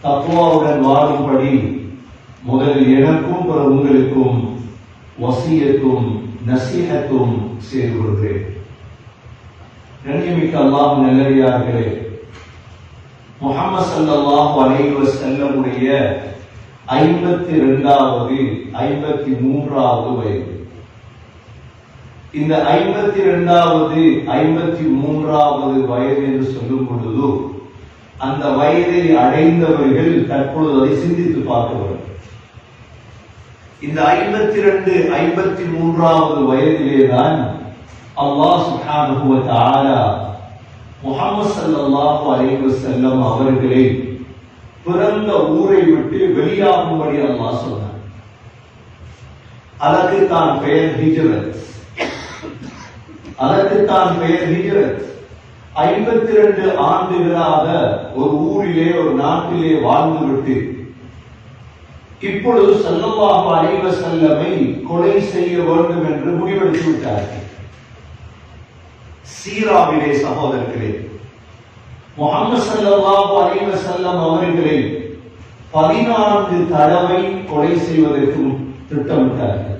தக்வாவுடன் வாழும்படி முதலில் எனக்கும் பிற உங்களுக்கும் வசியத்தும் நசீஹத்தும் செய்து கொள்கிறேன். கண்ணியமிக்க அல்லாஹ் நல்லடியார்களே, முஹம்மது ஸல்லல்லாஹு அலைஹி வஸல்லம் உடைய 52வது 53வது வயது. இந்த 52வது 53வது வயது என்று சொல்லும் பொழுது அந்த வயதை அடைந்தவர்கள் தற்பொழுது அதை சிந்தித்து பார்க்க வேண்டும். இந்த 52 53வது வயதிலேதான் அல்லாஹ் சுப்ஹானஹு வ தஆலா முஹம்மது ஸல்லல்லாஹு அலைஹி வஸல்லம் அவர்களை பிறந்த ஊரை விட்டு வெளியாகும்படி அல்லாஹ் சொன்னார். அதற்கு தான் பெயர் ஹிஜ்ரத். 52 ஆண்டுகளாக ஒரு ஊரிலே ஒரு நாட்டிலே வாழ்ந்துவிட்டு இப்பொழுது ஸல்லல்லாஹு அலைஹி வஸல்லமை கொலை செய்ய வேண்டும் என்று முடிவெடுத்து விட்டார்கள். சீராவிலே சகோதரர்களே, முஹம்மது ஸல்லல்லாஹு அலைஹி வஸல்லம் அவர்களை 14 தடவை கொலை செய்வதற்கு திட்டமிட்டார்கள்.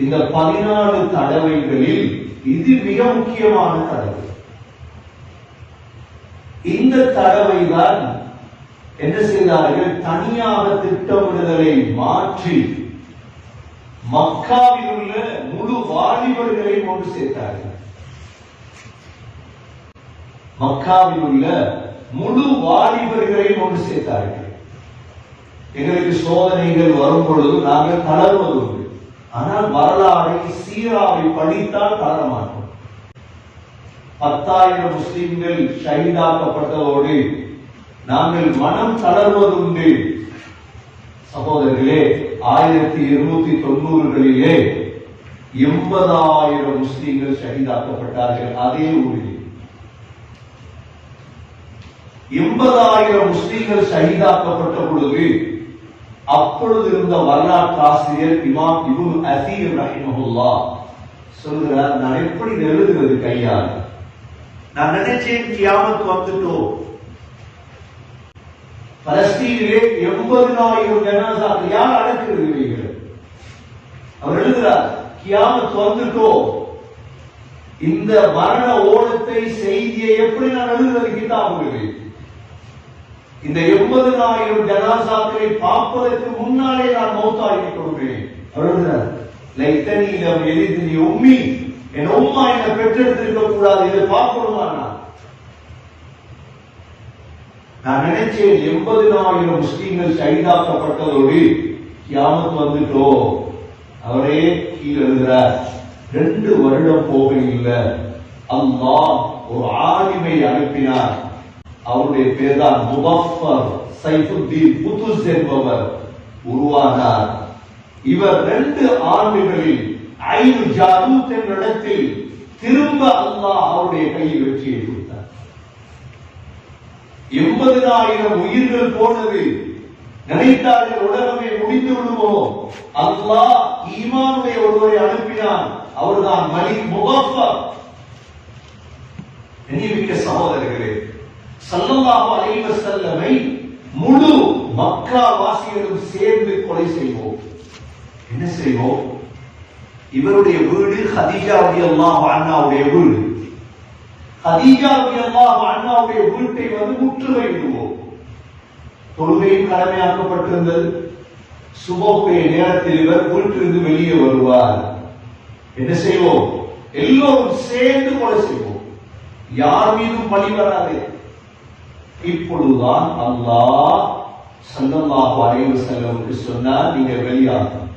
இந்த 14 தடவைகளில் இது மிக முக்கியமான தடவை. இந்த தடவைதான் என்ன செய்தார்கள்? தனியாக திட்டமிடுதலை மாற்றி மக்காவில் உள்ள முழு வாலிபர்களை கொண்டு சேர்த்தார்கள். மக்காவில் உள்ள முழு வாலிபர்களை கொண்டு சேர்த்தார்கள். எங்களுக்கு சோதனைகள் வரும் பொழுது நாங்கள் தளர்வது உண்டு. ஆனால் வரலாறை சீராவை படித்தால் தளர மாட்டோம். 10,000 முஸ்லிம்கள் ஷஹீதாக்கப்பட்டதோடு நாங்கள் மனம் தளர்வதுண்டு. சகோதரர்களே, 1290களிலே 80,000 முஸ்லிம்கள் ஷஹீதாக்கப்பட்டார்கள். அதே ஊரில் 80,000 முஸ்லிம்கள் ஷஹீதாக்கப்பட்ட பொழுது அப்பொழுது இருந்த வரலாற்று ஆசிரியர் இமாம் இப்னு அஸீர் ரஹிமஹுல்லாஹ் சொல்கிறார், நான் எப்படி எழுதுகிறது கையால்? நான் நினைச்சேன் கியாமத் வந்துட்டோம். பலஸ்தீனிலே 80,000 ஜனாசாக்கள் யார் அடக்குகிறீர்கள்? அவர் எழுதுகிறார், கியாமத் வந்துட்டோம். இந்த மரண ஓலத்தை செய்தியை எப்படி நான் எழுதுகிறது கிதாபுகளில்? இந்த 80,000 ஜனாசாக்களை பார்ப்பதற்கு முன்னாலே நான் மௌத்தாகிக் கொள்கிறேன். அவர் எழுதுகிறார், லைத்தனி லம் யலித்னி உம்மி, என் உம்மா என்னை பெற்றெடுத்திருக்க கூடாது, இதை பார்க்கணுமா? நான் நினைச்சேன் 80,000 முஸ்லிம்கள் ஷஹீதாக்கப்பட்டதோடு கியாமத் வந்துட்டோம். அவரே கீழே எழுதுகிறார், 2 வருடம் போக இல்லை, அல்லாஹ் ஒரு ஆலிமை அனுப்பினார். அவருடைய பேர் தான் முபஃபர் சைஃபுத்தீன் குதுஸ் என்பவர் உருவானார். இவர் 2 ஆண்டுகளில் ஐனு ஜாலூத் என்ற இடத்தில் திரும்ப அல்லாஹ் அவருடைய கையில் வெற்றியை கொடுத்தார். 80,000 உயிர்கள் போனது. நினைத்தார்கள் உலகமே முடிந்து விடுமோ. அல்லாஹ் ஈமானுடைய ஒருவரை அனுப்பினான். அவர்தான் மலிக் முகஃபர். கண்ணியமிக்க சகோதரர்களே, ஸல்லல்லாஹு அலைஹி வஸல்லமை முழு மக்கா வாசிகளும் சேர்ந்து கொலை செய்வோம். என்ன செய்வோம்? இவருடைய வீடு ஹதீஜா ரலியல்லாஹு அன்ஹாவுடைய வீடு. ஹதீஜா ரலியல்லாஹு அன்ஹாவுடைய வீட்டை முற்றுகையிடுவோம். தொழுகையும் கடமையாக்கப்பட்டிருந்தது. சுபஹுடைய நேரத்தில் இவர் வீட்டிலிருந்து வெளியே வருவார். என்ன செய்வோம்? எல்லோரும் சேர்ந்து கொலை செய்வோம். யார் மீதும் பழி வராது. இப்பொழுதுதான் அல்லாஹ் ஸல்லல்லாஹு அலைஹி வஸல்லம் சொன்னார், நீங்க வெளியாகும்.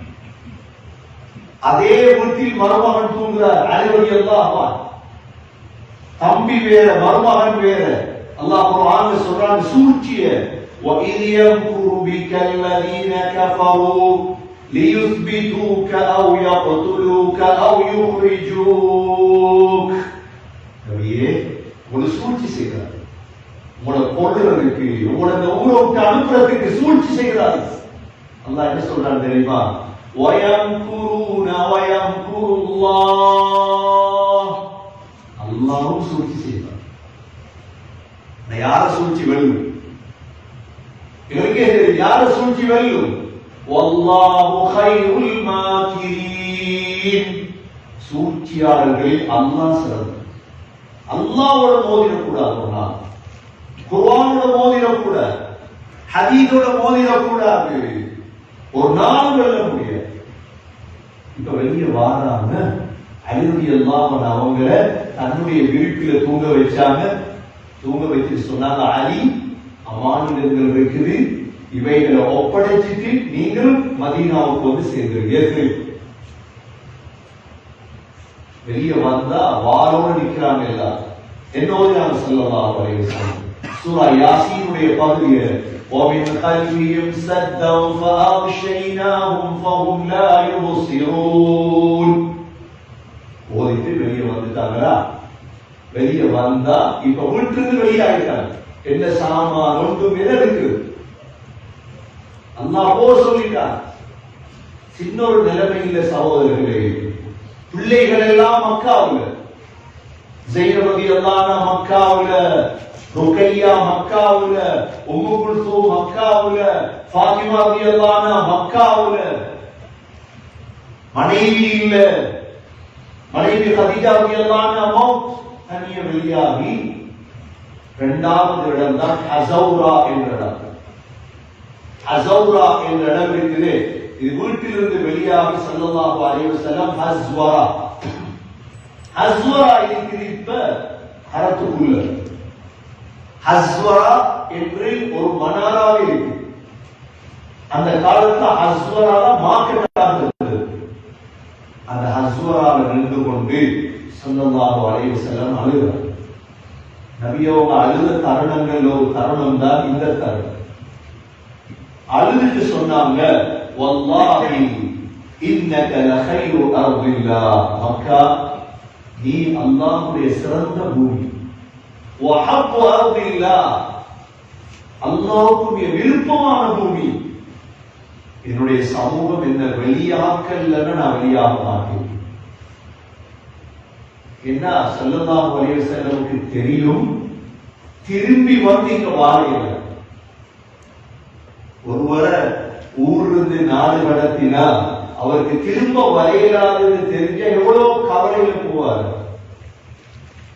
அதே வீட்டில் மருமகன் தூங்குகிறார். அலி ரலியல்லாஹு அன்ஹு தம்பி வேற, மருமகன் வேற. அல்லாஹ் குர்ஆன்ல சொல்றான் சூழ்ச்சிய, وَإِذْ يَمْكُرُ بِكَ الَّذِينَ كَفَرُوا لِيُثْبِتُوكَ أَوْ يَقْتُلُوكَ أَوْ يُخْرِجُوكَ. நபியே, உங்களுக்கு சூழ்ச்சி செய்கிறார். உங்களை கொல்றதுக்கு, உங்களை இந்த ஊரை விட்டு அனுப்புறதுக்கு சூழ்ச்சி செய்கிறார். அல்லாஹ் என்ன சொல்றான் தெரியுமா? وَيَمْكُرُونَ وَيَمْكُرُ اللَّهُ. அல்லாஹ்வும் சூழ்ச்சி செய்கிறார். யார சூழ்ச்சி வெல்லும்? இவருக்கே தெரியும் யார சூழ்ச்சி வெல்லும். வல்லாஹு கைருல் மாகிரீன். சூழ்ச்சியாளர்களில் அல்லாஹ் சிறந்தவர். அல்லாஹ்வோட மோதிடக்கூடாது. ஒரு நாள் குர்ஆனோட மோதிடக்கூடாது, ஹதீஸோட மோதிடக்கூடாது. ஒரு நாள் வெல்ல முடியாது. இப்ப வெளியே வாராங்க. அலி ரலியல்லாஹு அன்ஹு அவங்கள தன்னுடைய விருப்பில தூங்க வச்சாங்க. தூங்க வச்சு சொன்னாங்க, அலி அமானிதங்கள் இருக்குது, இவைகளை ஒப்படைச்சிட்டு நீங்களும் மதீனாவுக்கு வந்து சேர்ந்துருங்க. வெளியே வந்தா வாரோடு நிக்கிறாங்க எல்லாரும். என்னோடு நாங்கள் ஸல்லல்லாஹு அலைஹி வஸல்லம் சூரா யாசீனுடைய பகுதியை وَمِنْ خَلْفِهِمْ سَدًّا فَأَغْشَيْنَاهُمْ فَهُمْ لَا يُبْصِرُونَ. ஓதிட்டு வெளியே வந்துட்டாங்களா? வெளியே வந்தா இப்ப வீட்டிலிருந்து வெளியாயிட்டாங்க. என்ன சாமான் ஒன்றும் இருக்கு. அல்லாஹ் போ சொல்லிட்டான். சின்ன ஒரு நிலைமையில சகோதரர்களே, பிள்ளைகள் எல்லாம் மக்காவுல, ஸைனப் ரலியல்லாஹு அன்ஹா மக்காவுல, ருக்கையா மக்காவுல, உம்மு குல்சூம் மக்காவுல, ஃபாத்திமா ரலியல்லாஹு அன்ஹா மக்காவுல. மனைவி இல்ல. மனைவி கதீஜா ரலியல்லாஹு அன்ஹா மௌத். தனிய வெளியாகி இரண்டாவது இடம் தான் ஹஸௌரா என்ற இடம். ஹஸௌரா என்ற இடம் இருக்குது. இது வீட்டிலிருந்து வெளியாகி ஸல்லல்லாஹு அலைஹி வஸல்லம் ஹஸ்வரா. ஹஸ்வரா இருக்குது இப்ப ஹரத்துக்குள்ள. ஹஸ்வரா என்று ஒரு மனாராவே இருக்கு. அந்த காலத்துல ஹஸ்வரால மார்க்கெட்டாக இருந்தது. அந்த ஹஸ்வரால நின்று கொண்டு ஸல்லல்லாஹு அலைஹி வஸல்லம் அழுகிறார். நபி அவங்க அழுத தருணங்கள் ஒரு தருணம் தான் இந்த தருணம். அழுதுட்டு சொன்னாங்க, வல்லாஹி இன்னக லகைரு அர்தில்லாஹ். மக்கா, நீ அல்லாஹ்வுடைய சிறந்த பூமி. வஹப்பு அர்தில்லாஹ், அல்லாஹ்வுக்கு விருப்பமான பூமி. என்னுடைய சமூகம் என்ன வெளியாக்கல்ல, நான் வெளியாக மாட்டேன். என்ன ஸல்லல்லாஹு அலைஹி வஸல்லமுக்கு தெரியும், திரும்பி வந்து இங்க வாழையில ஒருவரை ஊர்ந்து நாடு கடத்தினா அவருக்கு திரும்ப வரையலாதுன்னு தெரிஞ்ச எவ்வளவு கவலையில போவார்.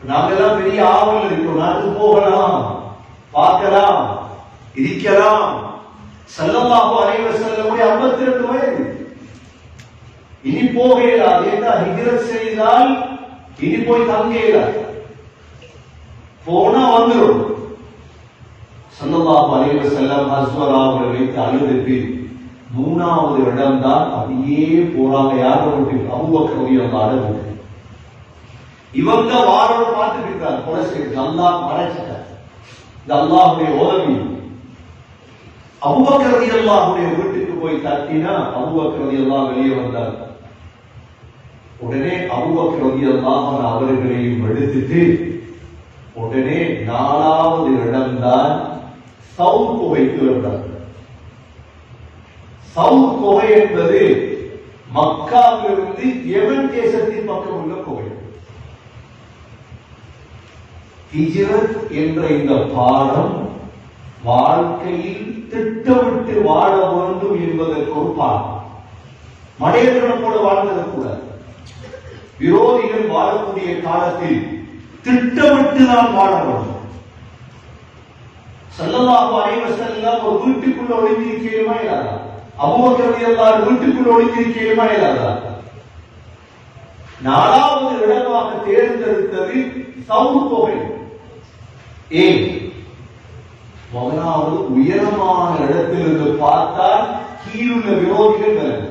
நாங்கெல்லாம் பெரிய ஆவல் இருக்கோம், நாட்டுக்கு போகலாம், பார்க்கலாம், இருக்கலாம். ஸல்லல்லாஹு அலைஹி வஸல்லமுடைய 52 வயது. இனி போக இயலாது. ஏன்னா ஹிஜ்ரத் செய்தால் இனி போய் தங்க இயலாது. போனா வந்துடும். ஸல்லல்லாஹு அலைஹி வஸல்லம் ஹஸ்வராவை வைத்து அழுதுட்டு மூணாவது இடம் தான் அப்படியே போறாங்க. யார விட்டு? அபூபக்கர் ரலியல்லாஹு அன்ஹு. இவங்க வாரோட பார்த்துட்டு இருக்காங்க. கொலை செய்து அல்லாஹ் மறைச்சிட்டார். இந்த அல்லாஹ்வுடைய உதவி. அபூபக்கர் ரலியல்லாஹுடைய வீட்டுக்கு போய் தட்டினா அபூபக்கர் ரலியல்லாஹு வெளியே வந்தார். உடனே அபூபக்கர் ரலியல்லாஹு அன்ஹு அவர்களையும் எடுத்துட்டு உடனே நாலாவது இடம்தான் சவுர் குகைக்கு வந்தார். சவுர் குகை என்பது மக்காவிலிருந்து யமன் தேசத்தின் பக்கம் உள்ள குகை. ஹிஜ்ரத் என்ற இந்த பாடம் வாழ்க்கையில் திட்டமிட்டு வாழ வேண்டும் என்பதற்கு ஒரு பாடம். மடையர்களிடம் கூட வாழ்ந்ததற்கூடாது. விரோதிகள் வாழக்கூடிய காலத்தில் திட்டமிட்டு நாம் வாழ வேண்டும். ஸல்லல்லாஹு அலைஹி வஸல்லம் ஒரு வீட்டுக்குள்ள ஒளிஞ்சிருக்கேமா இல்லாதா? அபூபக்கர் ரலியல்லாஹு அன்ஹு வீட்டுக்குள்ள ஒளிஞ்சிருக்கேமா இல்லாதா? நாலாவது இடமாக தேர்ந்தெடுத்தது சவுர் குகை. ஏன்? முதலாவது உயரமான இடத்திலிருந்து பார்த்தால் கீழுள்ள விரோதிகள் விலங்கு.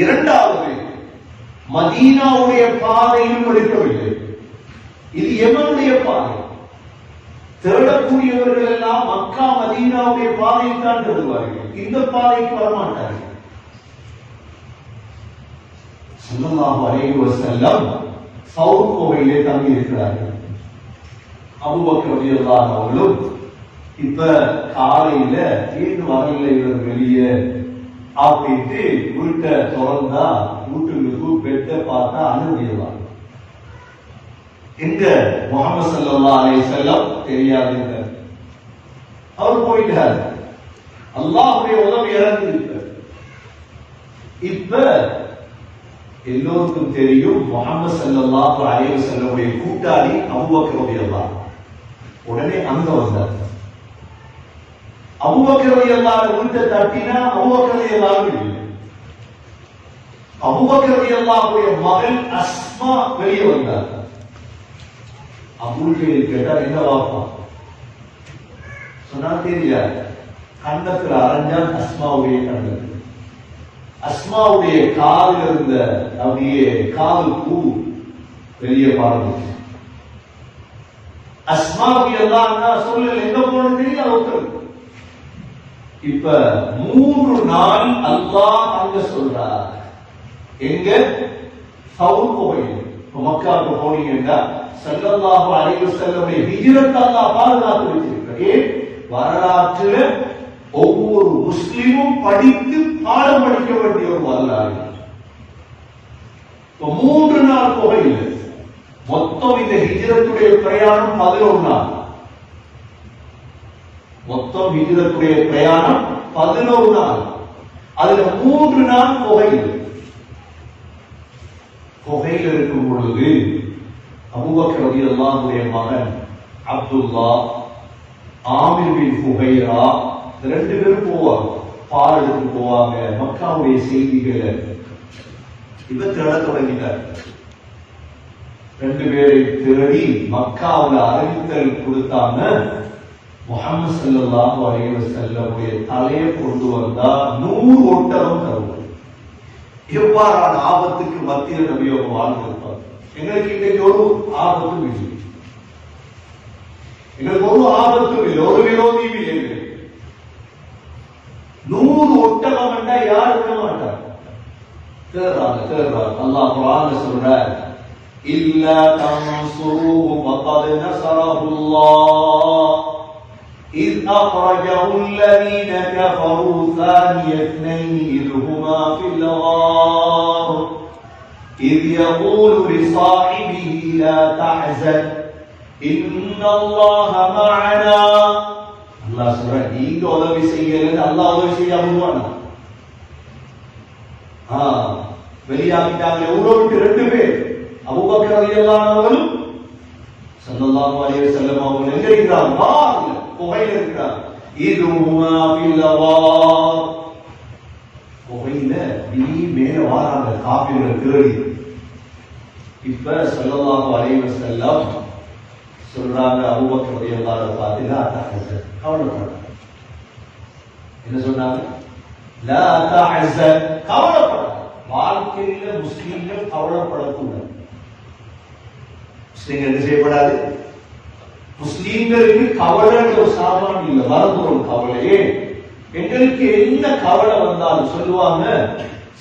இரண்டாவது மதீனாவுடைய பாதையும் எடுக்கவில்லை. இது யமனுடைய பாதை. தேடக்கூடியவர்கள் எல்லாம் மக்கா மதீனாவுடைய பாதையில் தான் தேடுவார்கள். இந்த பாதைக்கு வரமாட்டார்கள். ஸல்லல்லாஹு அலைஹி வஸல்லம் சவுர் குகையிலே தங்கி இருக்கிறார்கள். அபூபக்கர் ரலியல்லாஹு அன்ஹு அவர்களும் இப்ப காலையில ஏன் வரல இவர் வெளியே அப்படின்ட்டு வீட்டை திறந்தா வீட்டுக்கு பெட்டை பார்த்தா அழுதியலாம். எங்க முஹம்மது ஸல்லல்லாஹு அலைஹி வஸல்லம் தெரியாதுங்க. அவர் போயிட்டார். அல்லாஹ்வுடைய உதவி இறங்கிருக்கு. இப்ப எல்லோருக்கும் தெரியும் முஹம்மது ஸல்லல்லாஹு அலைஹி வஸல்லமுடைய கூட்டாளி அபூபக்கர் ரலியல்லாஹு. உடனே அங்க வந்தார். அபூபக்கர் ரலியல்லாஹு வீட்டை தட்டினா அபூபக்கர் ரலியல்லாஹு இல்லை. அபூபக்கர் ரலியல்லாஹுடைய மகன் அஸ்மா வெளியே வந்தார். அபூபக்கர் கேட்டார், என்ன வாப்பா சொன்னா? தெரியாது. கண்ணத்துல அரைஞ்சான் அஸ்மாவுடைய கண்ணத்தில். அஸ்மாவுடைய காலில் இருந்த அப்படியே கால் பூ வெளியே பாருங்க. அஸ்மாவுக்கு எல்லாம் சொல்லல, எங்க போன தெரியல ஒருத்தர். இப்ப 3 நாள் அல்லாஹ் அங்க சொல்றார். எங்க? சவுர் கோயில். மக்காவுக்கு போனீங்கன்னா ஸல்லல்லாஹு அலைஹி வஸல்லம் ஹிஜ்ரத் அல்லாஹ் பாதுகாத்து வச்சிருக்கிறார். வரலாற்றுல ஒவ்வொரு முஸ்லிமும் படித்து பாடம் படிக்க வேண்டிய ஒரு வரலாறு. 3 நாள் கோயில். மொத்தம் இந்த ஹிஜ்ரத்துடைய பிரயாணம் 11 நாள். மொத்தம் ஹிஜ்ரத்துடைய பிரயாணம் 11 நாள். அதுல 3 நாள் கோயில். கோயில் இருக்கும் பொழுது அபூபக்கர் ரலியல்லாஹுடைய மகன் அப்துல்லா, ஆமிர் பின் ஃபுஹைரா 2 பேரும் போவாங்க. பால் எடுத்து போவாங்க. மக்காவுடைய செய்திகளை இப்ப தேட தொடங்கிட்டார். 2 பேரை தேடி மக்காவுல அறிவித்தல் கொடுத்தாங்க. முஹம்மது ஸல்லல்லாஹு அலைஹி வஸல்லமுடைய தலையை கொண்டு வந்தா 100 ஒட்டகம் தருவார். எவ்வாறான ஆபத்துக்கு மத்தியில் நபியோக வாழ்ந்திருப்பார். எங்களுக்கு இன்றைக்கு ஒரு ஆபத்தும் இல்லை. எங்களுக்கு ஒரு ஆபத்தும் இல்லை, ஒரு விரோதியும் இல்லை. 100 ஒட்டகம் என்றா யார் விட மாட்டார். தேர்றாங்க. அல்லாஹ் குர்ஆன்ல சொல்றார், இல்லா தன்சுருஹு ஃபகத் நஸரஹுல்லாஹ் إذ أخرجه الذين كفروا ثاني اثنين إذ هما في الغار إذ يقول لصاحبه لا تحزن إن الله معنا. அல்லாஹ் சொல்றார், நீங்க உதவி செய்யல, அல்லாஹ் உதவி செய்யாம வெளியாகிட்டாங்க. ஊரை விட்டு 2 பேர், அபூபக்கர் ரலியல்லாஹு அவர்களும் ஸல்லல்லாஹு அலைஹி வஸல்லம் அவர்கள் எங்க இருக்கிறாங்க? புகையில இருக்கிறார். இதுமா பில்லவார். புகையில மேல வாராங்க காபிர்கள் தேடி. இப்ப ஸல்லல்லாஹு அலைஹி வஸல்லம் சொல்றாங்க அபூபக்கர் ரலியல்லாஹு பார்த்து, லா தஹஸன், கவலைப்படாத. என்ன சொன்னாங்க? லா தஹஸன், கவலைப்படாத. வாழ்க்கையில முஸ்லிம்கள் கவலைப்படக்கூடாது. முஸ்லிம்கள் என்ன செய்யப்படாது? முஸ்லிம்களுக்கு கவலை ஒரு சாமான் இல்லை, வரப்போம் கவலையே. எங்களுக்கு என்ன கவலை வந்தாலும் சொல்லுவாங்க,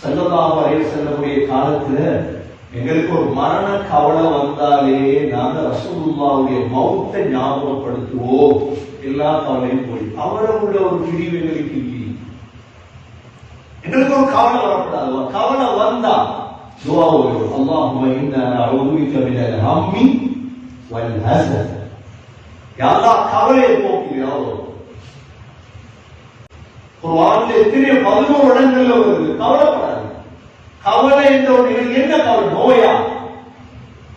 ஸல்லல்லாஹு அலைஹி வஸல்லமுடைய காலத்துல எங்களுக்கு ஒரு மரண கவலை வந்தாலே நாங்க ரசூலுல்லாஹ்வுடைய மௌத்தை ஞாபகப்படுத்துவோம். எல்லா கவலையும் போய் அவரை உள்ள ஒரு பிரிவு எங்களுக்கு இல்லை. எங்களுக்கு ஒரு கவலை வரக்கூடாது. கவலை வந்தா துஆ ஓதுவோம், அல்லாஹும்ம இன்னா நஅஊது பிக மினல் ஹம்மி வல் ஹஸன். யா அல்லாஹ் கவலையை போக்குகிறாரோ. குர்ஆன்ல எத்தனை 11 இடங்கள்ல வருது. கவலைப்படாது. கவலை என்ற ஒரு என்ன கவலை? நோயா?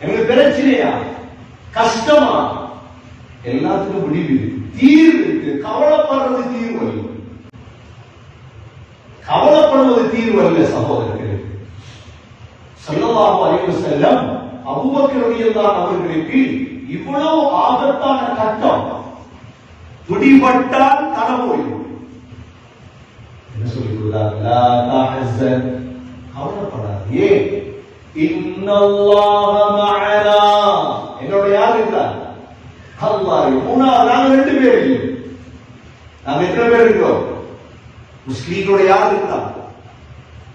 எங்களுக்கு பிரச்சனையா? கஷ்டமா? எல்லாத்துக்கும் முடிவு தீர்வு இருக்கு. கவலைப்படுறது தீர்வு அல்ல. கவலைப்படுவது தீர்வு அல்ல சகோதரர்களே. ஸல்லல்லாஹு அலைஹி வஸல்லம் அபூபக்கர் ரலியல்லாஹு அவர்களுக்கு இவ்வளவு ஆபத்தான கட்டம் துடிபட்டால் கனவோயும் என்ன சொல்லிவிடுறார்? லா தஹஸன், கவலைப்படாது. ஏன்? இன்னல்லாஹ மஅனா, என்னோட யார் இருக்கிறார்? அல்லாஹ். மூணாவது நாங்க 2 பேர் இல்லை. நாங்க எத்தனை பேர் இருக்கோம்? முஸ்லீம்களோட யார் இருக்கிறார்?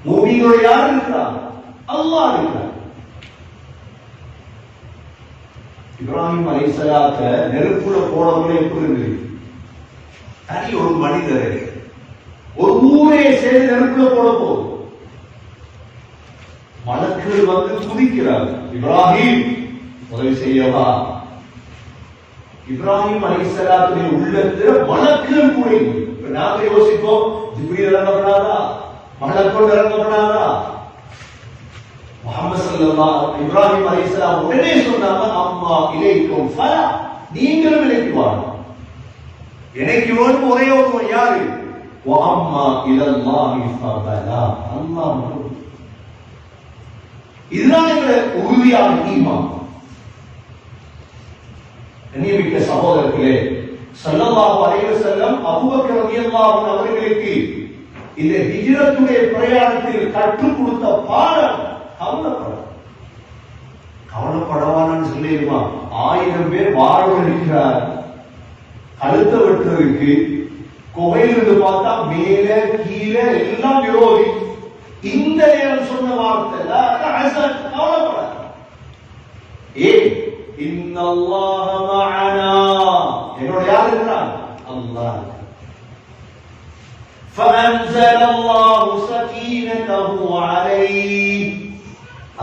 மூமின்களோட யார் இருக்கிறார்? அல்லாஹ் இருக்கிறார். இப்ராஹிம் அலைஹிஸ்ஸலாத்த நெருப்புல போனவங்களே எப்படி இருந்தது? தனி ஒரு மனிதர், ஒரு ஊரே சேர்ந்து நெருப்புல போட போகுது. மலக்குகள் வந்து துதிக்கிறார், இப்ராஹிம் உதவி செய்யவா? இப்ராஹிம் அலைஹிஸ்ஸலாத்துடைய உள்ளத்துல மலக்குகள் கூட இல்லை. இப்ப நாம யோசிப்போம், ஜிப்ரீல் இறங்கப்படாதா, மலக்குகள் இறங்கப்படாதா? முஹம்மது ஸல்லல்லாஹு இப்ராஹிம் அலைஹிஸ்ஸலாம் உடனே சொன்னாங்க, அம்மா இலைக்கும் ஃபலா, நீங்களும் இலைக்கு வாங்க. எனக்கு வேணும் ஒரே ஒரு யாரு? வ அம்மா இலல்லாஹி ஃபபலா, அல்லாஹ் மட்டும். இதுதான் எங்களுடைய உறுதியான ஈமான். கண்ணியமிக்க சகோதரர்களே, ஸல்லல்லாஹு அலைஹி வஸல்லம் அபூபக்கர் ரலியல்லாஹு அன்ஹு அவர்களுக்கு இந்த ஹிஜ்ரத்துடைய பிரயாணத்தில் கற்றுக் கொடுத்த பாடம் கவலைப்படவான்னு சொல்லிடுமா. 1000 பேர் வாரோடு இருக்கிறார், கழுத்த வெட்டுறதுக்கு. குகையிலிருந்து பார்த்தா மேல கீழே எல்லாம் விரோதி. இந்த நேரம் சொன்ன வார்த்தை கவலைப்பட, ஏ இன்னல்லாஹ மஅனா, என்னோட யார் இருக்கிறார்? அல்லாஹ். فأنزل الله سكينته عليه,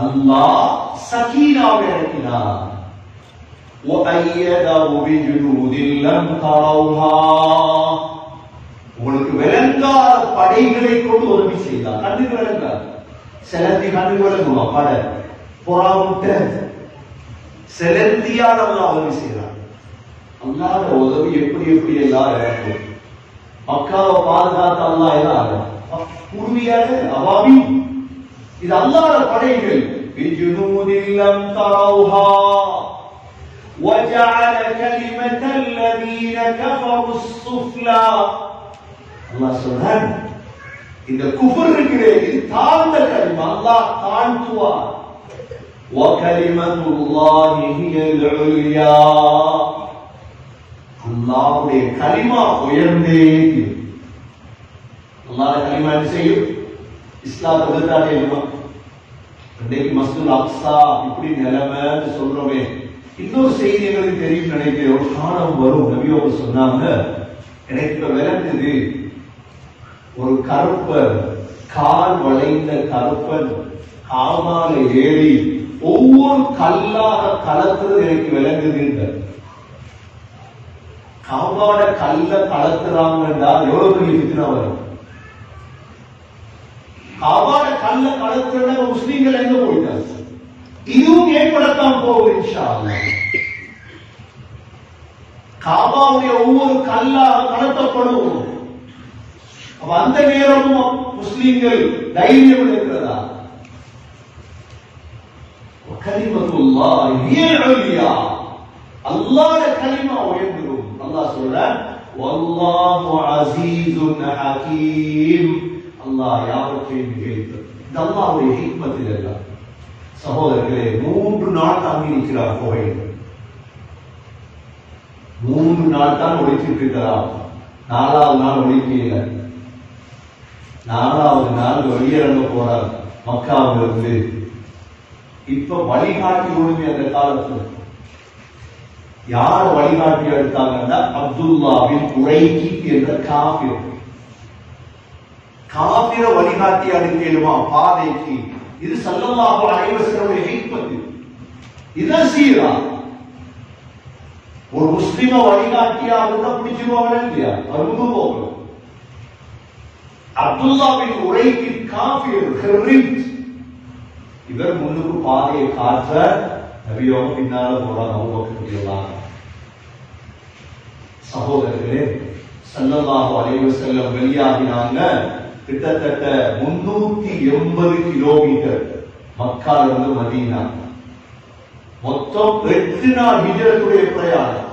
அல்லாஹ் சகீனாவை இறக்கினார். وأيده بجنود لم تروها, உங்களுக்கு விளங்காத படைகளை கொண்டு உதவி செய்தார். கண்ணுக்கு விளங்காது, செலந்தி கண்ணுக்கு விளங்குமா? படை புறாமுட்ட செலந்தியால் அல்லாஹ் உதவி செய்தார். அல்லாஹ் உதவி எப்படி எப்படி எல்லாம் இறக்கும். மக்காவை பாதுகாத்த அல்லாஹ் எல்லாம் குருவியாக அவாபி, இது அல்லாஹ்வுடைய படைகள். بجنود لم تروها وجعل كلمة الذين كفروا السفلى. அல்லாஹ் சொல்றான், இந்த குஃபர் இருக்கிறே இது தாழ்ந்த கலிமா, அல்லாஹ் தாழ்த்துவார். وكلمة الله هي العليا, அல்லாஹ்வுடைய கலிமா உயர்ந்தே இருக்கும். அல்லாஹ்வுடைய கலிமா என்ன செய்யும்? இஸ்லாத்தை எதிர்த்தாடேமா. இன்றைக்கு மஸ்ஜிதுல் அக்ஸா இப்படி நிலைமைன்னு சொல்றோமே, இன்னொரு செய்தி எங்களுக்கு தெரியும் நினைக்கிறேன். ஒரு காலம் வரும், நபி அவங்க சொன்னாங்க, எனக்கு இப்ப விளங்குது, ஒரு கருப்பர், கால் வளைந்த கருப்பன் காமால ஏறி ஒவ்வொரு கல்லாக கலத்துறது எனக்கு விளங்குது. காமாட கல்ல கலத்துறாங்கன்னா எவ்வளவு பெரிய பித்னா வரும். காபாட கல்ல கலத்துறத முஸ்லிம்கள் எங்க போயிட்டாங்க? இதுவும் ஏற்படத்தான் போகுது இன்ஷா அல்லாஹ். காபாவுடைய ஒவ்வொரு கல்லாக கலத்தப்படும். அந்த நேரமும் முஸ்லிம்கள் தைரியம் இருக்கிறதா? கலிமத்துல்லாஹ் ஹியல் உலியா, அல்லாஹ்வுடைய கலிமா உயர்ந்துடும். அல்லாஹ் சொல்றான், வல்லாஹு அஸீஸுன் ஹகீம், அல்லாஹ் யாவற்றையும் மிகைத்தவர். இது அல்லாஹ்வுடைய ஹிக்மத்தில் எல்லாம். சகோதரர்களே, 3 நாள் தங்கி இருக்கிறார் கோயில். 3 நாள் தான் ஒழிச்சிட்டு இருக்கிறார். 4வது நாள் ஒழிக்கல. 4வது நாள் வெளியிறங்க போறார் மக்காவிலிருந்து. இப்ப வழிகாட்டி ஒழுங்கு அந்த காலத்துல யார வழிகாட்டி எடுத்தாங்கன்னா, அப்துல்லாவின் உரைக்கி என்ற காபிர். காபிர வழிகாட்டி அடிக்கலுமா பாதைக்கு? இது ஸல்லல்லாஹு அலைஹி வஸல்லம் ஹிக்மத். இதுதான் சீரா. ஒரு முஸ்லிம வழிகாட்டியா இருந்தா பிடிச்சிருவாங்க இல்லையா? அருகு போகணும். அப்துல்லாவின் உரைக்கி காபிர் ஹர்ரித், இவர் முன்னுக்கு பாதையை காற்ற, நபியோக பின்னால போறாங்க அபூபக்கர் ரலியல்லாஹு. சகோதரர்களே, ஸல்லல்லாஹு அலைஹி வஸல்லம் வெளியாகினாங்க. கிட்டத்தட்ட 380 கிலோமீட்டர் மக்கால இருந்து மதீனா. மொத்தம் 8 நாள் ஹிஜ்ரத்துடைய பிரயாணம்.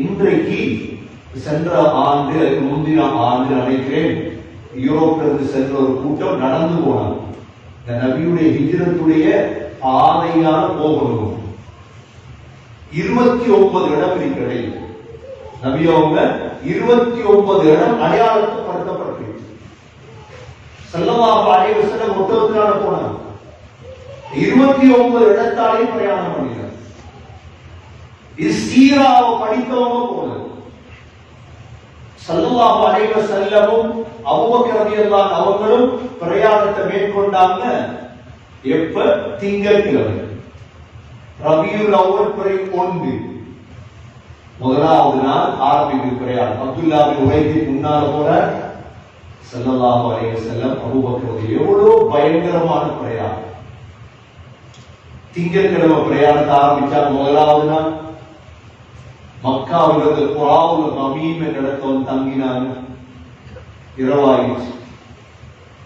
இன்றைக்கு சென்ற ஆண்டு, முந்தின ஆண்டு நினைக்கிறேன், யூரோப்பிலிருந்து சென்ற ஒரு கூட்டம் நடந்து போனாங்க. இந்த நபியுடைய ஹிஜ்ரத்துடைய பாதையான போகணும். 29 இடம் இருக்கிறது. நபி அவங்க 29 இடம் அடையாளப்படுத்தப்பட்டிருக்கு. ஸல்லல்லாஹு அலைஹி வஸல்லம் ஒட்டகத்தினால போனாங்க. 29 இடத்தாலே பிரயாணம் பண்ணினார். இது சீராவை படித்தவங்க போனது. ஸல்லல்லாஹு அலைஹி வஸல்லமும் அபூபக்கர் ரலியல்லாஹு அவங்களும் பிரயாணத்தை மேற்கொண்டாங்க. எப்ப? திங்கட்கிழமை. ரபியுல் அவ்வல் பிறை 1 முதலாவது நாள் ஆரம்பிக்கும் பிரயாணம். அப்துல்லா பின் உபைக்கு முன்னால போற ஸல்லல்லாஹு அலைஹி வஸல்லம் அபூபக்கர் எவ்வளவு பயங்கரமான பிரயாணம். திங்கட்கிழமை பிரயாணத்தை ஆரம்பிச்சா முதலாவது நாள் மக்காவிலிருந்து குராவுல் ரமீம் என்ற இடத்துல தங்கினாங்க. இரவாயிடுச்சு.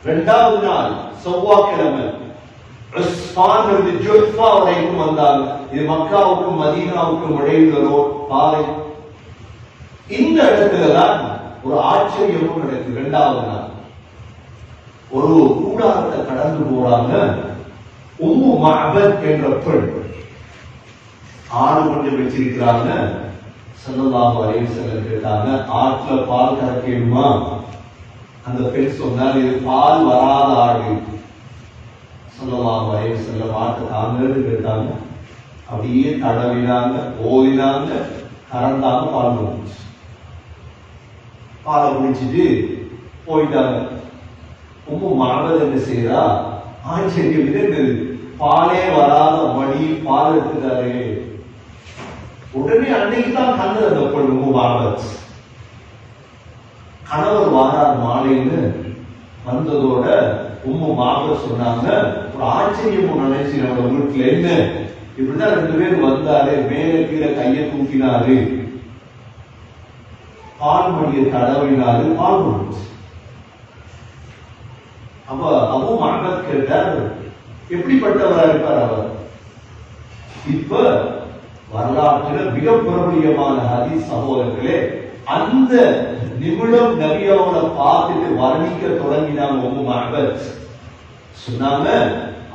இரண்டாவது நாள் செவ்வாய்க்கிழமை உஸ்மான் இருந்து ஜுஃபா வரைக்கும் வந்தாங்க. இது மக்காவுக்கும் மதீனாவுக்கும் இடையில பாதை. இந்த இடத்துல தான் ஒரு ஆச்சரியமும் நடக்குது. இரண்டாவது நாள் ஒரு கூடாரத்தை கடந்து போறாங்க. உம்மு மஅபத் என்ற பெண் ஆடு கொஞ்சம் வச்சிருக்கிறாங்க. ஸல்லல்லாஹு அலைஹி வஸல்லம் கேட்டாங்க, ஆட்டுல பால் கறக்கணுமா? அந்த பெண் சொன்னார், இது பால் வராத ஆடு. ஸல்லல்லாஹு அலைஹி வஸல்லம் ஆட்டை தாங்கன்னு கேட்டாங்க. அப்படியே தடவினாங்க, ஓதினாங்க, கறந்தாங்க, பால் வந்துச்சு. பாலை குடிச்சிட்டு போயிட்டாங்க. உம்மு மஅபத் என்ன செய்யறா? ஆச்சரியம், பாலே வராத மடி பால் எடுத்துட்டாரு. உடனே அன்னைக்கு தான் கண்ணு அந்த பெண் உம்மு மஅபத் கணவர் வாரார் மாலைன்னு வந்ததோட உம்மு மஅபத் சொன்னாங்க, ஒரு ஆச்சரியம் நினைச்சு நம்ம வீட்டுல என்ன இப்படிதான் 2 பேர் வந்தாரு, மேல கீழே கையை தூக்கினாரு, பால் மடியை தடவினாரு, பால் வந்துச்சு. அப்ப அபூ மஅபத் கேட்டார், எப்படிப்பட்டவரா இருப்பார் அவர்? இப்ப வரலாற்றில் மிக பிரபலியமான ஹதீஸ் சகோதரர்களே, அந்த நிமிடம் நபியோட பார்த்துட்டு வர்ணிக்க தொடங்கினாங்க. உம்மு மஅபத் சொன்னாங்க,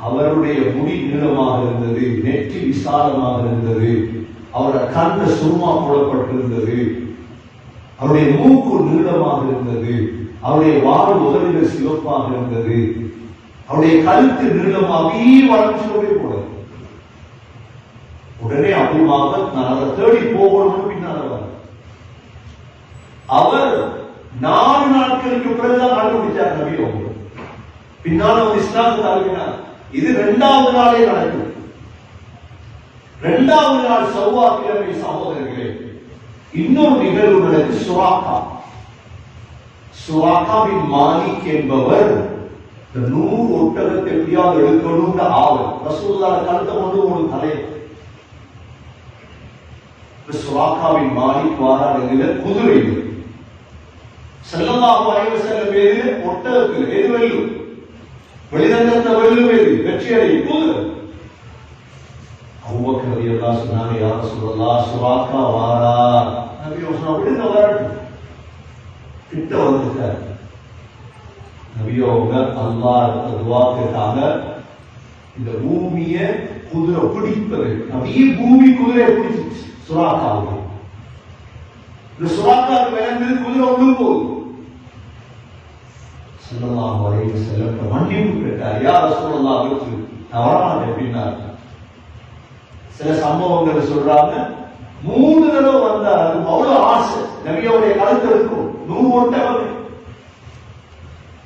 அவருடைய முடி நீளமாக இருந்தது, நெற்றி விசாலமாக இருந்தது, அவருடைய கண்ணு சுருமா போடப்பட்டிருந்தது, அவருடைய மூக்கு நீளமாக இருந்தது, அவருடைய வால் உதடுகள் சிவப்பாக இருந்தது, அவருடைய கழுத்து நீளமாகவே வளர்ச்சி கொண்டே போனது. உடனே அபூ மஅபத் நான் அதை தேடி போகணும்னு பின்னால அவர் 4 நாட்களுக்கு பிறகுதான் கண்டுபிடிச்சார் நபி அவங்க. பின்னால ஒரு இஸ்லாத்தை தழுவினார். இது 2வது நாளே நடக்குது. 2வது நாள் செவ்வாய்க்கிழமை சகோதரர்களே இன்னொரு நிகழ்வு நடக்கு. சுராகா பின் மாலிக் என்பவர் 100 ஒட்டகத்தை எப்படியாவது எடுக்கணும்னு ஆவல். ரசூலுல்லாஹ் கழுத்தை கொண்டு ஒரு தலை. சுராகா பின் மாலிக் வாராடுகிற குதிரை ஸல்லல்லாஹு அலைஹி வஸல்லம் பேரு ஒட்டகத்தில் எது வெல்லும்? வெளிரங்கத்தை வெல்லும் எது? வெற்றி அடையும் குதிரை. அபூபக்கர் ரலியல்லாஹு அன்ஹு சொன்னாங்க, யா ரசூலல்லாஹ் சுராகா வாரா. நபி சொன்னாங்க, விடுங்க வரட்டும். கிட்ட வந்துட்டார். நபியோங்க அல்லாஹ் துஆ கேட்டாங்க, இந்த பூமியை குதிரை பிடிப்பது. அப்படியே பூமி குதிரையை பிடிச்சிச்சு சுராகாவுக்கு. இந்த சுராகாவுக்கு விளங்குது குதிரை ஒண்ணு போகுது. ஸல்லல்லாஹு அலைஹி வஸல்லம் மன்னிப்பு கேட்டார், யா ரசூலல்லாஹ் விட்டு நான் வரமாட்டேன் அப்படின்னார். சில சம்பவங்கள் சொல்றாங்க, 3 தடவை வந்தார். அது அவ்வளவு ஆசை, நபியோடைய கழுத்து இருக்கும் 100 ஒட்டகம்.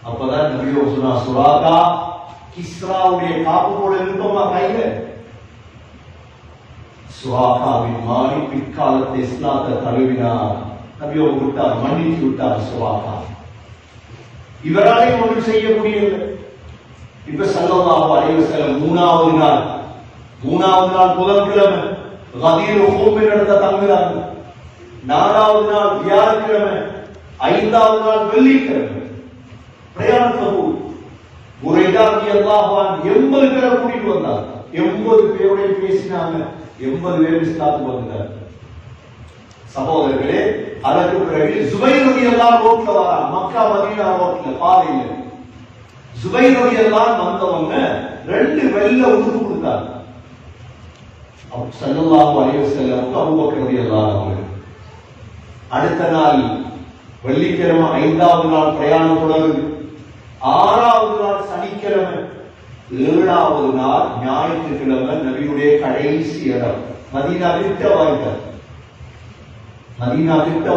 அப்பதான் நபியோ சொன்னா, சுராகா கிஸ்ராவுடைய காப்பு போல இருக்குமா கையில? சுராகாவின் மாறி பிற்காலத்தை இஸ்லாத்தை தழுவினார். நபியோ விட்டார், மன்னித்து விட்டார் சுராகா. இவராலே ஒன்றும் செய்ய முடியல. இப்ப ஸல்லல்லாஹு அலைஹி வஸல்லம் 3வது நாள் புதன்கிழமை கதீர் ஹூம் நடந்த தங்குறாங்க. 4வது நாள் வியாழக்கிழமை, 5வது நாள் வெள்ளிக்கிழமை பிரயாணத்தை போய் புரைதா ரலியல்லாஹு அன்ஹு 80 பேரை கூட்டிட்டு வந்தாங்க. 80 பேரோட பேசினாங்க. 80 பேர் இஸ்லாத்துக்கு வந்தாங்க. சகோதரர்களே, அதற்கு பிறகு ஜுபைர் ரலியல்லாஹு ரோட்ல வரா, மக்கா மதீனா ரோட்ல பாதையில ஜுபைர் ரலியல்லாஹு வந்தவங்க 2 வெள்ளை உடுப்பு கொடுத்தாங்க. ஸல்லல்லாஹு அலைஹி வஸல்லம் அபூபக்கர் ரலியல்லாஹு அன்ஹு. அடுத்த நாள் வெள்ளிக்கிழமை 5வது நாள் பிரயாணம் தொடருது. 6வது நாள் சனிக்கிழமை, 7வது நாள் ஞாயிற்றுக்கிழமை நபியுடைய கடைசி இடம் மதீனா கிட்ட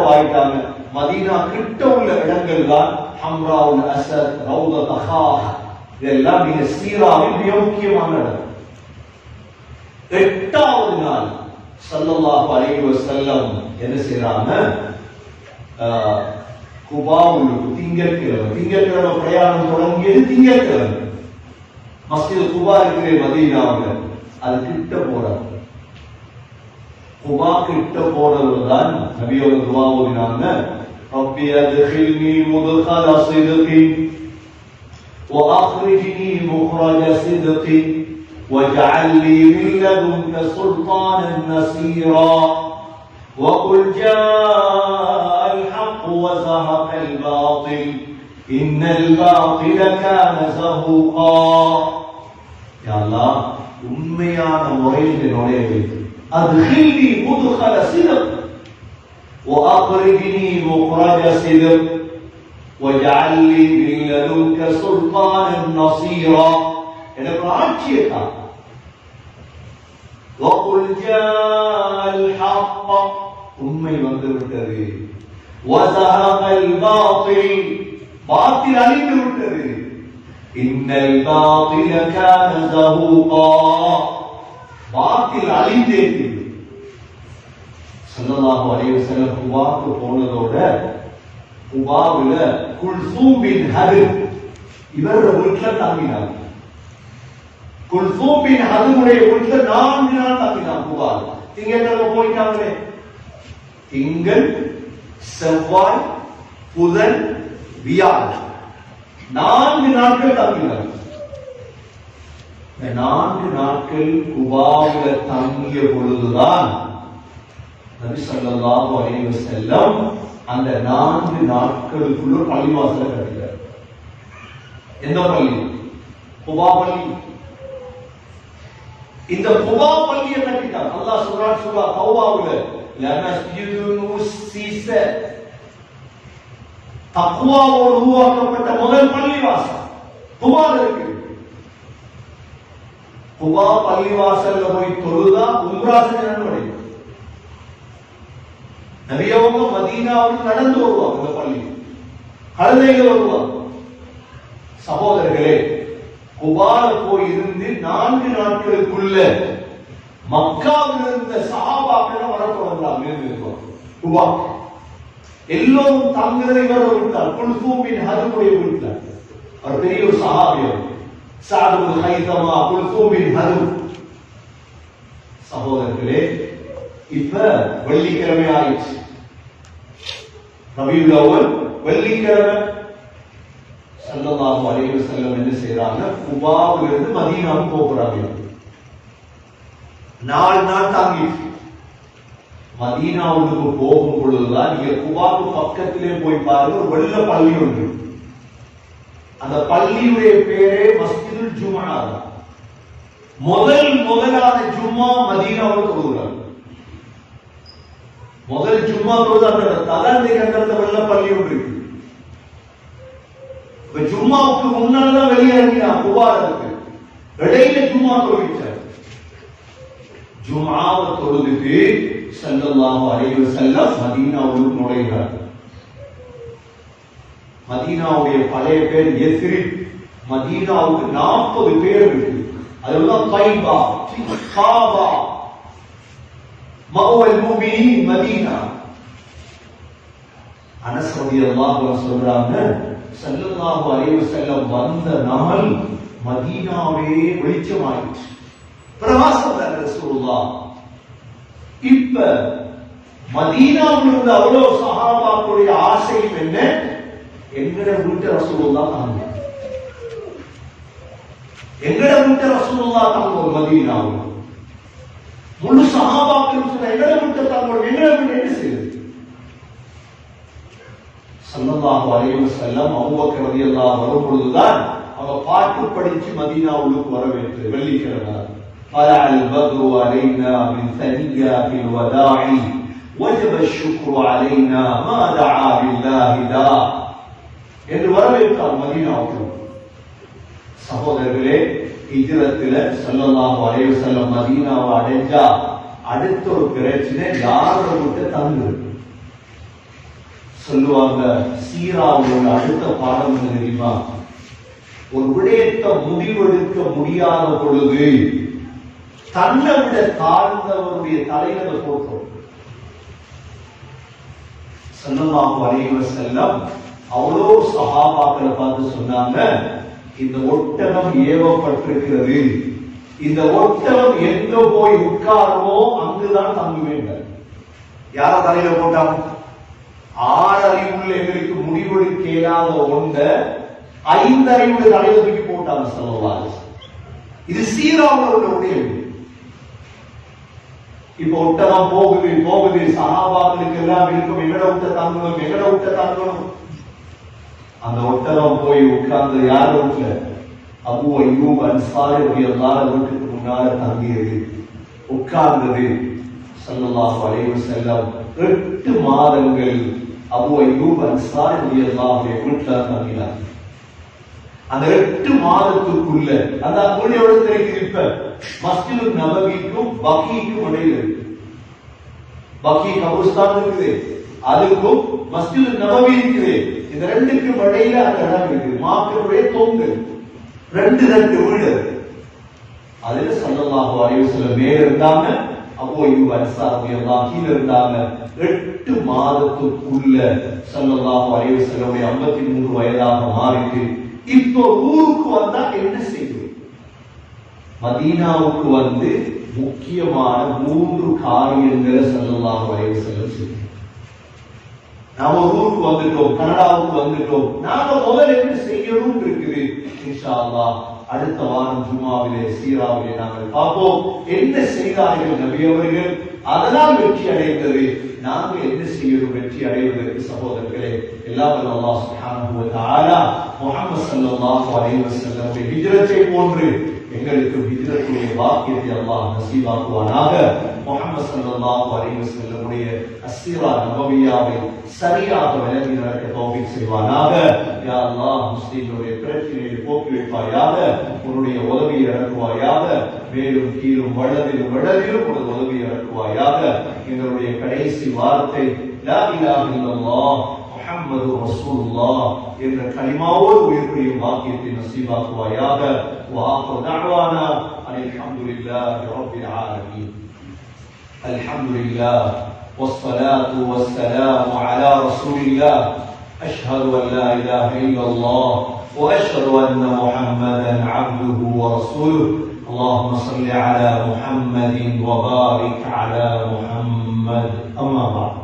வாய்த்தாங்க. மதீனா கிட்ட உள்ள இடங்கள் தான் ஹம்ராவுல் அஸத், ரௌதத் அஹா, இதெல்லாம் மிக சீராவில் மிக முக்கியமான இடம். 8வது நாள் ஸல்லல்லாஹு அலைஹி வஸல்லம் என்ன செய்றாங்க? குபாவுக்கு திங்கட்கிழமை பிரயாணம் தொடங்கியது. திங்கட்கிழமை மஸ்ஜித் குபா இருக்கிற மதீனாவில் அது கிட்ட போறாங்க. குபா கிட்ட போறதுதான் நபியோட துஆ ஓதினாங்க. ரப்பி அத்கில்னி முத்கல ஸித்கி وأخرجني مخرج صدق واجعل لي من لدنك سلطانا نصيرا وقل جاء الحق وزهق الباطل إن الباطل كان زهوقا. يا الله உண்மையான முறையில் நுழைவு. أدخلني مدخل صدق وأخرجني مخرج صدق وَجَعَلْ لِي مِنْ لَدُنْكَ سُلْطَانًا نَصِيرًا. எனக்கு ஆட்சியை தா. وَقُلْ جَاءَ الْحَقُّ உண்மை வந்து விட்டது. وَزَهَقَ الْبَاطِلُ பாத்தில் அழிந்து விட்டது. إِنَّ الْبَاطِلَ كَانَ زَهُوقًا பாத்தில் அழிந்தே. ஸல்லல்லாஹு அலைஹி வஸல்லம் குபாவுக்கு போனதோட குபாவுல குல்சூம் பின் ஹதும் இவரோட வீட்டுல தங்கினாங்க. குல்சூம் பின் ஹதுமுடைய வீட்டுல 4 நாள் தங்கினாங்க. குபால திங்கட்கிழமை போயிட்டாங்களே. திங்கள், செவ்வாய், புதன், வியாழன் 4 நாட்கள் தங்கினாங்க. 4 நாட்கள் குபாவுல தங்கிய பொழுதுதான் நபி ஸல்லல்லாஹு அலைஹி வஸல்லம் அந்த 4 நாட்களுக்குள்ள பள்ளிவாசலை கட்டினார். எந்த பள்ளி? குபா பள்ளி. இந்த குபா பள்ளியை கட்டிட்டார். அல்லாஹ் சொல்றான் சூரா தௌபாவுல லமஸ்ஜிதுன் உஸ்ஸிஸ தக்வாவோடு உருவாக்கப்பட்ட முதல் பள்ளிவாசல் குபால இருக்கு. குபா பள்ளிவாசல்ல போய் தொழுதா உம்ரா செஞ்ச நன்மை. நபியவங்க மதீனாவுக்கு நடந்து வருவாங்க. இந்த பள்ளி கழுதைகள் வருவாங்க. சகோதரர்களே, குபால போய் இருந்து 4 நாட்களுக்குள்ள மக்காவில் இருந்த சஹாபாக்கள் வர தொடர்ந்தாங்க. குபா எல்லோரும் தங்குறதை வர விட்டார். குல்சூம் பின் ஹதுமுடைய வீட்டார். அவர் பெரிய ஒரு சஹாபியர். சஅத் பின் ஹைதமா, குல்சூம் பின் ஹதும். சகோதரர்களே, இப்ப வெள்ளிக்கிழமை ஆயிடுச்சு. ரபியுல் அவ்வல் வெள்ளிக்கிழமை. ஸல்லல்லாஹு அலைஹி வஸல்லம் என்ன செய்றாங்க? குபாவிலிருந்து மதீனாவுக்கு போகிறாங்க. 4 நாள் தாங்கிட்டு மதீனாவுக்கு போகும் பொழுதுதான் நீங்க குபாவுக்கு பக்கத்திலே போய் பாருங்க, ஒரு வெள்ள பள்ளி ஒன்று. அந்த பள்ளியுடைய பேரே மஸ்ஜிதுல் ஜும்ஆ. முதலான ஜும்மா மதீனாவுக்கு தொழுகிறாங்க. முதல் ஜும்மா தொழுது அந்த தலந்தை கண்டந்த வெள்ள பள்ளி ஒன்று இருக்கு. ஜும்மாவுக்கு முன்னால்தான் வெளியிறங்கினா குபாருக்கு இடையில ஜும்மா தொழுவிச்சார். ஜும்ஆவை தொழுதுட்டு ஸல்லல்லாஹு அலைஹி வஸல்லம் மதீனாவுக்கு நுழைகிறார். மதீனாவுடைய பழைய பேர் யஸ்ரிப். மதீனாவுக்கு 40 பேர் இருக்கு. அதுதான் தைபா, காபா, மஅவல் முஃமினீன் மதீனா. அனஸ் ரலியல்லாஹு அன்ஹு சொல்றாங்க, ஸல்லல்லாஹு அலைஹி வஸல்லம் வந்த நாள் மதீனாவே வெளிச்சமாயிற்று. பிரகாசம் ரசூலுல்லாஹ். இப்ப மதீனாவில் இருந்த அவ்வளவு சஹாபாக்களுடைய ஆசையும் என்ன? எங்கட வீட்டு ரசூலுல்லாஹ் தாங்க, எங்கட வீட்டு ரசூலுல்லாஹ் தாங்க. மதீனாவில் முழு சஹாபாக்கள் சொன்ன எங்கட வீட்டு தாங்க, எங்கட வீட்டு என்ன செய்யுது? ஸல்லல்லாஹு அலைஹி வஸல்லம் அபூபக்கர் ரலியல்லாஹு அன்ஹு வரும் பொழுதுதான் அவங்க பாட்டு படிச்சு மதீனாவுக்கு வரவேற்று. வெள்ளிக்கிழமை طلع البدر علينا من ثنيات الوداع وجب الشكر علينا ما دعا بالله داع என்று வரவேற்றார் மதீனாவுக்கு. சகோதரர்களே, ஹிஜ்ரத்துல ஸல்லல்லாஹு அலைஹி வஸல்லம் மதீனாவை அடைஞ்சா அடுத்த ஒரு பிரச்சனை யாரை விட்டு தங்கு சொல்லுவாங்க. சீராவோட அடுத்த பாடம் என்ன தெரியுமா? ஒரு விடயத்தை முடிவெடுக்க முடியாத பொழுது தன்னை விட தாழ்ந்தவருடைய தலையில போட்டோம். ஸல்லல்லாஹு அலைஹி வஸல்லம் அவ்வளோ சஹாபாக்களை பார்த்து சொன்னாங்க, இந்த ஒட்டகம் ஏவப்பட்டிருக்கிறது, இந்த ஒட்டகம் எங்க போய் உட்காருமோ அங்குதான் தங்குவேன். யார தலையில போட்டாங்க? 6 அறிவுள்ள எங்களுக்கு முடிவெடுக்க இயலாத ஒன்ற 5 அறிவுள்ள தலையில தூக்கி போட்டாங்க ஸல்லல்லாஹு அலைஹி வஸல்லம். இது சீராவுடைய இப்ப ஒட்டகம் போகுது சஹாபாக்களுக்கு எல்லாம் இருக்கும், எங்கட விட்ட தங்கணும். அந்த ஒட்டகம் போய் உட்கார்ந்து யார் வீட்டுல? அபூ அய்யூப் அன்சாரி ரலியல்லாஹு அன்ஹு வீட்டுக்கு முன்னால தங்கியது, உட்கார்ந்தது. ஸல்லல்லாஹு அலைஹி வஸல்லம் 8 மாதங்கள் அபூ அய்யூப் அன்சாரி ரலியல்லாஹு அன்ஹு வீட்டுல தங்கினார். அந்த 8 மாதத்துக்குள்ள அந்த மூலியோட தெரிவிப்ப மஸ்ஜிது நபவிக்கும் பகீக்கும் இடையில இருக்கு. பகீ கபர்ஸ்தான் இருக்குது, அதுக்கும் மஸ்ஜிது நபவி இருக்குது. இந்த ரெண்டுக்கும் இடையில அந்த இடம் இருக்குது. மாக்களுடைய தொங்கு 2 வீடு. அதுல ஸல்லல்லாஹு அலைஹி வஸல்லம் மேல இருந்தாங்க, அபூ அய்யூப் அன்சாரி ரலியல்லாஹு கீழ இருந்தாங்க. 8 மாதத்துக்குள்ள ஸல்லல்லாஹு அலைஹி வஸல்லம் 53 வயதாக மாறிட்டு இப்போ ஊருக்கு வந்தா என்ன செய்வது? மதீனாவுக்கு வந்து முக்கியமான 3 காரியங்களை ஸல்லல்லாஹு அலைஹி வஸல்லம் செய்தார். நாம ஊருக்கு வந்துட்டோம், கனடாவுக்கு வந்துட்டோம், நாம முதல்ல என்ன செய்யணும் இருக்குது. இன்ஷா அல்லாஹ் அடுத்த வாரம் ஜும்மாவிலே சீராவிலே நாங்கள் பார்ப்போம். என்ன செய்தார்கள் நபி அவர்கள், அதனால் வெற்றி அடைந்தது. நாங்கள் என்ன செய்யணும் வெற்றி அடைவதற்கு? சகோதரர்களே, எல்லாம் அல்லாஹ் சுப்ஹானஹு வ தஆலா முஹம்மது ஸல்லல்லாஹு அலைஹி வஸல்லம் ஹிஜ்ரத்தை போன்று எங்களுக்கு ஹிஜ்ரத்துடைய பாக்கியத்தை அல்லாஹ் நசீபாக்குவானாக. முஹம்மது ஸல்லல்லாஹு அலைஹி வஸல்லம் உடைய அஸ்ஸீரா நபவியாவை சரியாக விளங்கி நடக்க தௌஃபீக் செய்வானாக. யா அல்லாஹ், முஸ்லிம்களுடைய பிரச்சனையை போக்கி வைப்பாயாக, உன்னுடைய உதவியை இறக்குவாயாக. மேலும் கீழும் வலதிலும் இடதிலும் உனது உதவியை இறக்குவாயாக. எங்களுடைய கடைசி வார்த்தை லா இலாஹ இல்லல்லாஹ் முஹம்மது ரசூலுல்லாஹ் என்ற கலிமாவோடு உயிர்ப்பியும் வாக்கியத்தை நசீபாக்குவாயாக. وآخر دعوانا أن الحمد لله رب العالمين. الحمد لله والصلاة والسلام على رسول الله. أشهد أن لا إله إلا الله وأشهد أن محمدا عبده ورسوله. اللهم صل على محمد وبارك على محمد. أما بعد.